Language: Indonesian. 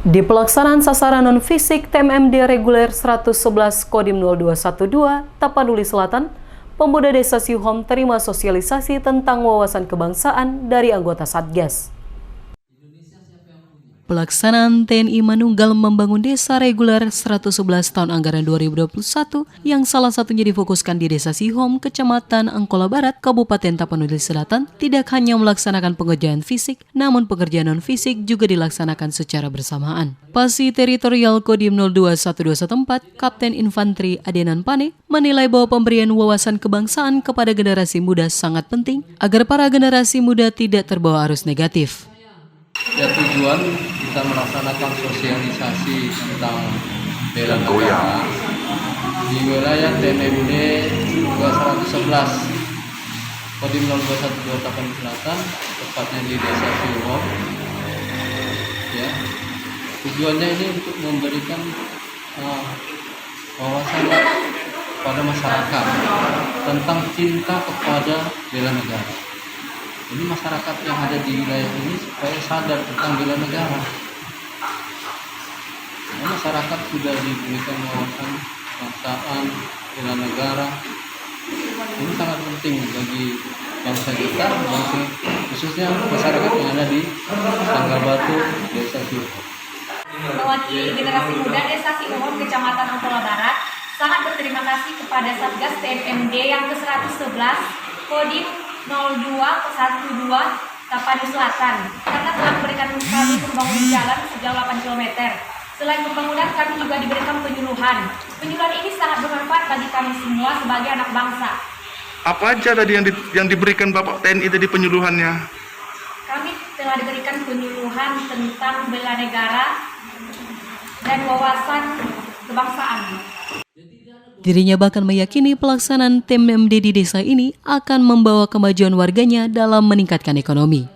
Di pelaksanaan sasaran non-fisik TMMD reguler 111 Kodim 0212, Tapanuli Selatan, pemuda desa Sihom terima sosialisasi tentang wawasan kebangsaan dari anggota Satgas. Pelaksanaan TNI Manunggal Membangun Desa Reguler 111 tahun anggaran 2021 yang salah satunya difokuskan di Desa Sihom, Kecamatan Angkola Barat, Kabupaten Tapanuli Selatan, tidak hanya melaksanakan pengerjaan fisik, namun pekerjaan non-fisik juga dilaksanakan secara bersamaan. Pasi Teritorial Kodim 0212 setempat, Kapten Infanteri Adenan Pane, menilai bahwa pemberian wawasan kebangsaan kepada generasi muda sangat penting agar para generasi muda tidak terbawa arus negatif. Ya, tujuan kita melaksanakan sosialisasi tentang bela negara di wilayah TMMD 111 Kodim 0212 Tapanuli Selatan, tepatnya di Desa Sihom. Ya, tujuannya ini untuk memberikan wawasan pada masyarakat tentang cinta kepada bela negara. Ini masyarakat yang ada di wilayah ini supaya sadar tentang bela negara. Nah, masyarakat sudah diberikan wawasan kebangsaan bela negara. Ini sangat penting bagi bangsa kita, khususnya masyarakat yang ada di Tanggabatu, Desa Sihom. Mewakili generasi muda Desa Sihom, Kecamatan Angkola Barat, sangat berterima kasih kepada Satgas TMMD yang ke-111 Kodim 0212 Tapanuli Selatan karena telah memberikan kami pembangunan jalan sejauh 8 km. Selain pembangunan, kami juga diberikan penyuluhan. Penyuluhan ini sangat bermanfaat bagi kami semua sebagai anak bangsa. Apa aja tadi yang diberikan Bapak TNI tadi penyuluhannya? Kami telah diberikan penyuluhan tentang bela negara dan wawasan kebangsaan. Dirinya bahkan meyakini pelaksanaan TMMD di desa ini akan membawa kemajuan warganya dalam meningkatkan ekonomi.